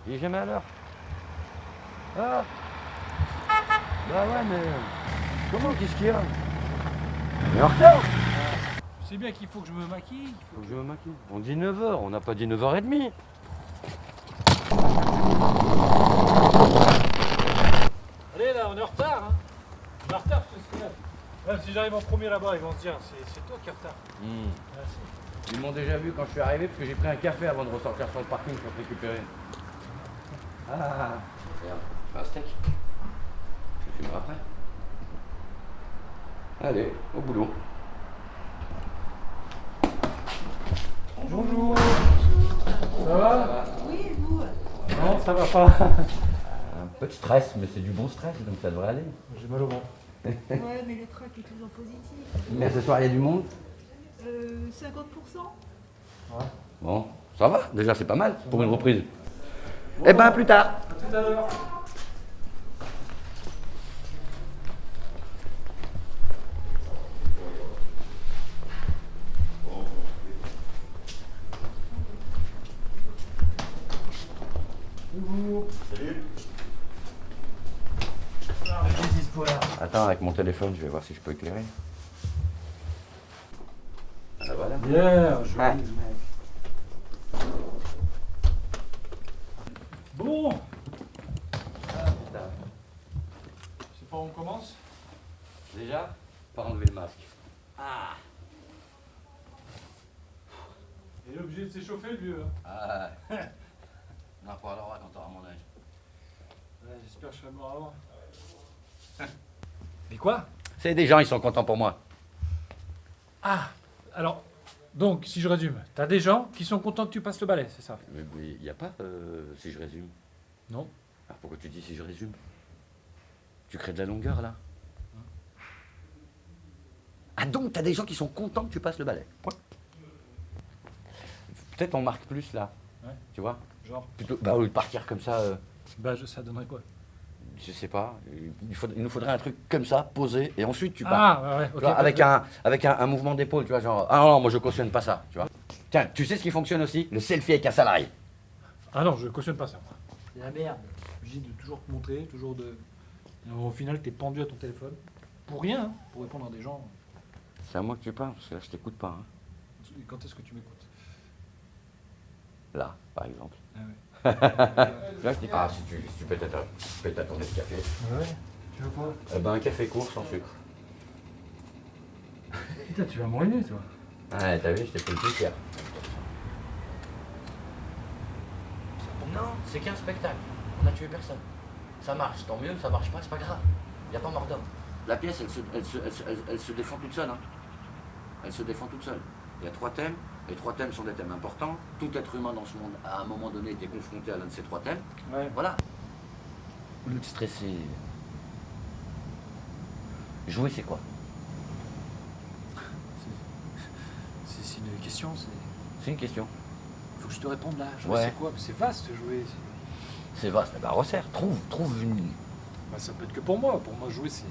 Il est jamais à l'heure. Ah. Bah ouais, mais... Comment, qu'est-ce qu'il y a? Il est en retard. Tu sais bien qu'il faut que je me maquille. Faut que je me maquille. On dit 9h, on n'a pas dit 9h30. Allez là, on est en retard. Hein. On est en retard, parce que là, même si j'arrive en premier là-bas, ils vont se dire, c'est toi qui es en retard. Ils m'ont déjà vu quand je suis arrivé parce que j'ai pris un café avant de ressortir sur le parking pour te récupérer. Ah, regarde, un steak. Je fumerai après. Allez, au boulot. Bonjour. Ça va? Oui, et vous? Non, ça va pas. Un peu de stress, mais c'est du bon stress, donc ça devrait aller. J'ai mal au ventre. Ouais, mais le trac est toujours positif. Mais ce soir, il y a du monde. 50%? Bon, ça va, déjà c'est pas mal pour une reprise. Eh ben, à plus tard. À tout à l'heure. Attends, avec mon téléphone, je vais voir si je peux éclairer. Ah, voilà. Bien, je Ouais. Bon, Ah, putain. c'est pas où on commence? Déjà, pas enlever le masque. Ah, Il est obligé de s'échauffer le vieux. Hein. ah. On en parlera quand t'auras mon âge. Ouais, j'espère que je serai mort avant. Mais quoi? C'est des gens, ils sont contents pour moi. Ah, alors, donc, si je résume, t'as des gens qui sont contents que tu passes le balai, c'est ça? Mais il n'y a pas, si je résume. Non. Alors pourquoi tu dis si je résume? Tu crées de la longueur là. Ah donc t'as des gens qui sont contents que tu passes le balai. Point. Peut-être on marque plus là. Ouais. Tu vois? Genre, Plutôt, bah au lieu de partir comme ça, ça donnerait quoi? je sais pas. Il nous faudrait un truc comme ça, posé, et ensuite tu pars. Ah, ouais, Tu ok. vois, avec un mouvement d'épaule, tu vois, genre, ah non, moi je cautionne pas ça, tu vois. Tiens, tu sais ce qui fonctionne aussi? Le selfie avec un salarié. Ah non, je cautionne pas ça, moi. C'est la merde. Obligé de toujours te montrer, toujours de... Et au final, t'es pendu à ton téléphone. Pour rien, hein, pour répondre à des gens. C'est à moi que tu parles, parce que là je t'écoute pas. Hein. Quand est-ce que tu m'écoutes? Là, par exemple. Ah ouais. Là je dis, ah si tu pètes à ton café. Ouais. Tu veux quoi? Eh ben un café court sans sucre. Putain, tu vas me ruiner, toi. Ouais, t'as vu, je t'ai fait le plaisir. Non, c'est qu'un spectacle. On n'a tué personne. Ça marche, tant mieux, ça marche pas, c'est pas grave. Y a pas mort d'homme. La pièce, elle se défend toute seule. Hein. Elle se défend toute seule. Il y a 3 thèmes. Les 3 thèmes sont des thèmes importants. Tout être humain dans ce monde, à un moment donné, était confronté à l'un de ces 3 thèmes. Ouais. Voilà. Au lieu de stresser. Jouer, c'est quoi? C'est une question, c'est... C'est une question. Faut que je te réponde là. Jouer, Ouais. c'est quoi? C'est vaste, jouer. C'est vaste. Bah, resserre. Trouve une. Bah, ça peut être que pour moi. Pour moi, jouer, c'est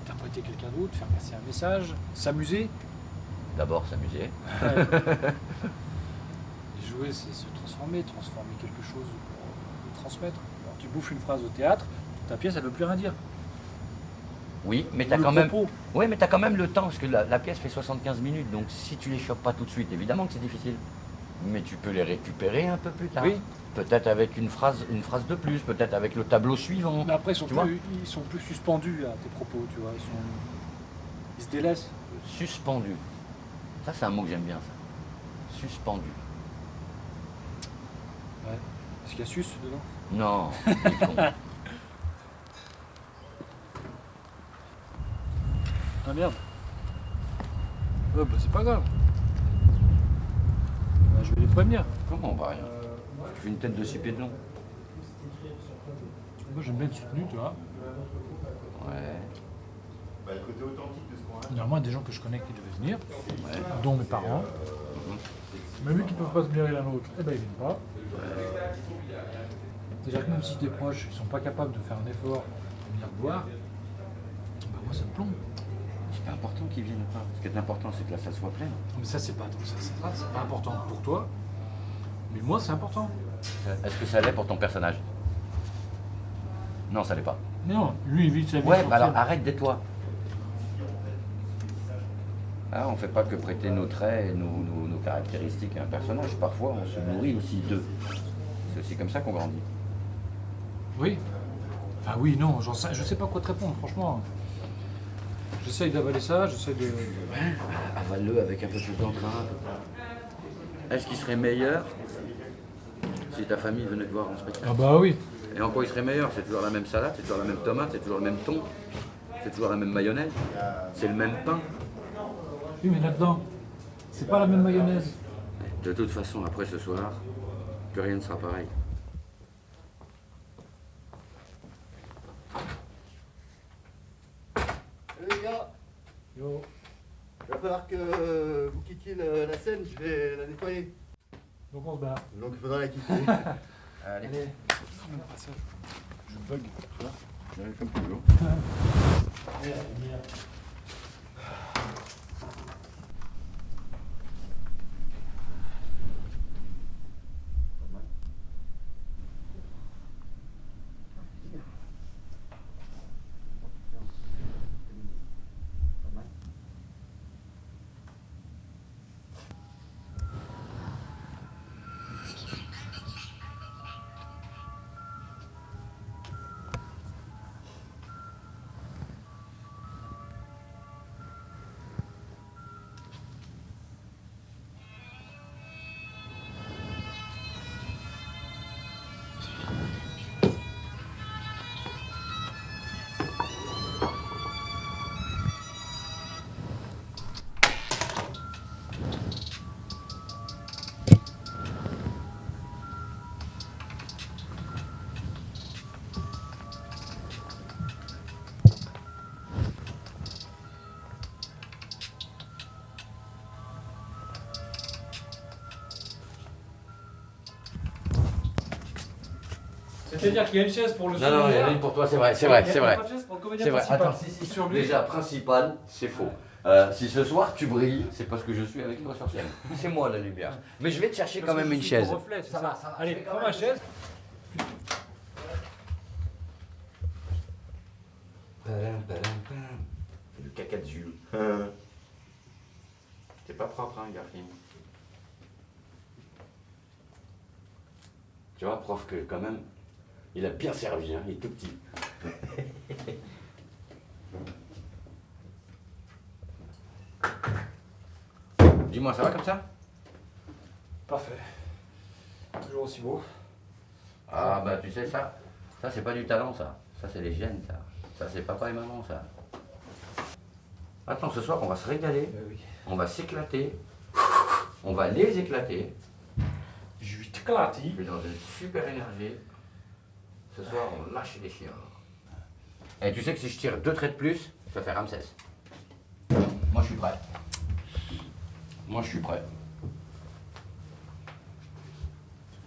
interpréter quelqu'un d'autre, faire passer un message, s'amuser. D'abord, s'amuser. Jouer, c'est se transformer quelque chose pour le transmettre. Alors, tu bouffes une phrase au théâtre, ta pièce, elle veut plus rien dire. Oui, mais Ou t'as le quand même. propos. Oui, mais t'as quand même le temps, parce que la pièce fait 75 minutes, donc si tu les chopes pas tout de suite, évidemment que c'est difficile. Mais tu peux les récupérer un peu plus tard. Oui. Peut-être avec une phrase de plus, peut-être avec le tableau suivant. Mais après, Tu vois ils sont plus suspendus à tes propos, tu vois. Ils se délaissent. Suspendu. Ça, c'est un mot que j'aime bien, ça. Suspendu. Ouais. Est-ce qu'il y a sus dedans? Non. c'est con. Ah merde. Bah c'est pas grave. Bah, je vais les prévenir. Comment on va rien? Tu fais une tête de 6 pieds de long. Moi j'aime bien être soutenu, tu vois. Ouais. Normalement, il y a des gens que je connais qui devaient venir, Ouais. dont mes parents. Mais vu qu'ils peuvent pas se blairer l'un l'autre, eh ben ils viennent pas. C'est-à-dire que même si tes proches ils sont pas capables de faire un effort de venir te voir, bah moi ça me plombe. C'est pas important qu'ils viennent pas. Ce qui est important, c'est que la salle soit pleine. Mais ça c'est pas important pour toi. Mais moi, c'est important. Est-ce que ça l'est pour ton personnage? Non, ça l'est pas. Non, lui, il vit sa vie. Ouais, sur bah alors scène. arrête d'être toi. Ah, on fait pas que prêter nos traits et nos caractéristiques à un personnage. Parfois, on se nourrit aussi d'eux. C'est aussi comme ça qu'on grandit. Oui. Enfin, oui, non, je sais pas quoi te répondre, franchement. J'essaye d'avaler ça, j'essaie de. Avale-le avec un peu plus d'entrain. Est-ce qu'il serait meilleur si ta famille venait te voir en spectacle? Ah bah oui. Et en quoi il serait meilleur? C'est toujours la même salade, c'est toujours la même tomate, c'est toujours le même thon, c'est toujours la même mayonnaise, c'est le même pain. Oui, mais là-dedans, c'est pas la même mayonnaise. De toute façon, après ce soir, plus rien ne sera pareil. Les gars, Yo. il va falloir que vous quittiez la scène, je vais la nettoyer. Donc on se barre. Donc il faudra la quitter. Allez. Je bug, tu vois. J'arrive comme toujours. C'est-à-dire qu'il y a une chaise pour le Non, non, il y en a une pour toi, c'est vrai, c'est vrai, c'est vrai. Il y a pas de chaise pour le comédien C'est vrai. principal. Attends, si, Sur lui. déjà, principal, c'est faux. Si ce soir tu brilles, c'est parce que je suis avec toi sur scène. C'est moi la lumière. Mais je vais te chercher quand Parce que même je une suis chaise. ton reflet, c'est ça. Allez, prends ma chaise. C'est du caca de Jules. C'est pas propre, hein, Garfim. Tu vois, prof, que quand même, il a bien servi, hein, il est tout petit. Dis-moi, ça va comme ça? Parfait. Toujours aussi beau. Ah bah tu sais ça c'est pas du talent ça. Ça c'est les gènes ça. Ça c'est papa et maman ça. Attends, ce soir on va se régaler, Oui. on va s'éclater, on va les éclater. Je suis éclaté. Je suis dans une super énergie. Ce soir on lâche les chiens. Et tu sais que si je tire 2 traits de plus, je vais faire Ramsès. Moi je suis prêt. Moi je suis prêt.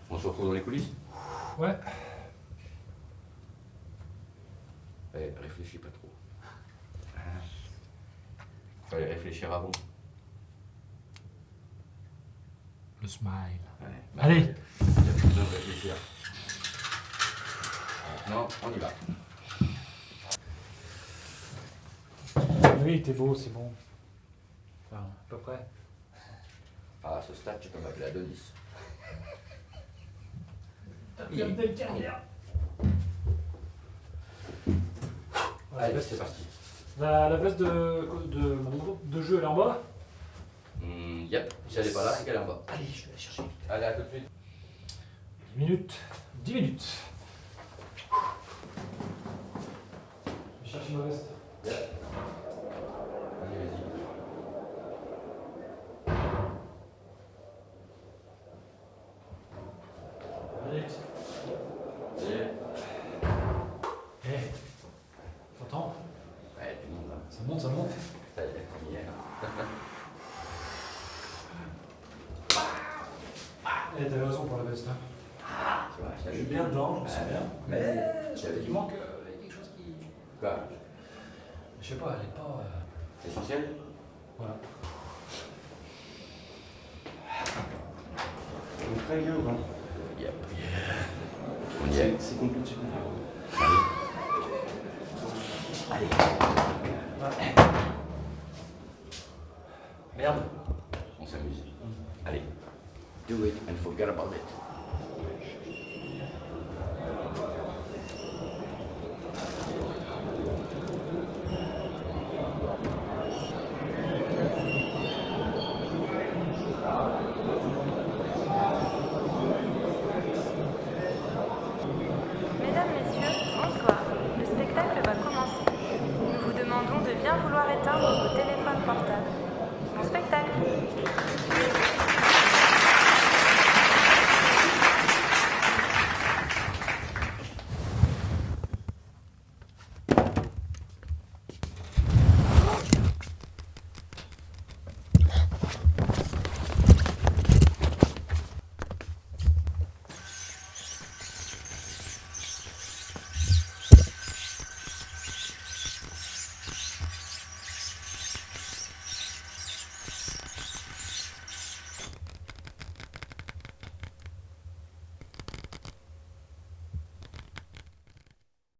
On se retrouve dans les coulisses? Ouais. Eh, réfléchis pas trop. Fallait réfléchir avant. Le smile. Ouais. Allez. Il n'y a plus besoin de réfléchir. Non, on y va. Oui, t'es beau, c'est bon. Enfin, à peu près. Ah, à ce stade, tu peux m'appeler Adonis. Allez, c'est parti. La veste mon groupe de jeu, elle est en bas. Yep, si elle n'est pas là, c'est qu'elle est en bas. Allez, je vais la chercher. Allez, à tout de suite. 10 minutes. 10 minutes. Je vais chercher ma veste. Yep. Allez, vas-y. Allez. Allez. Eh. T'entends? Ouais, tout le monde là. Ça monte, ça monte. Ça y est, on y est. Eh, t'avais raison pour la veste. Hein. Tu vois, je Je t'avais suis dit. bien dedans, je me sens bien. Mais je t'avais dit. il manque quelque chose qui. Quoi? Je sais pas, elle est pas. Essentiel? Voilà. prêt, Guillaume, non? Yep. On y est. C'est compliqué. Allez. Merde. On s'amuse. Allez. Do it and forget about it.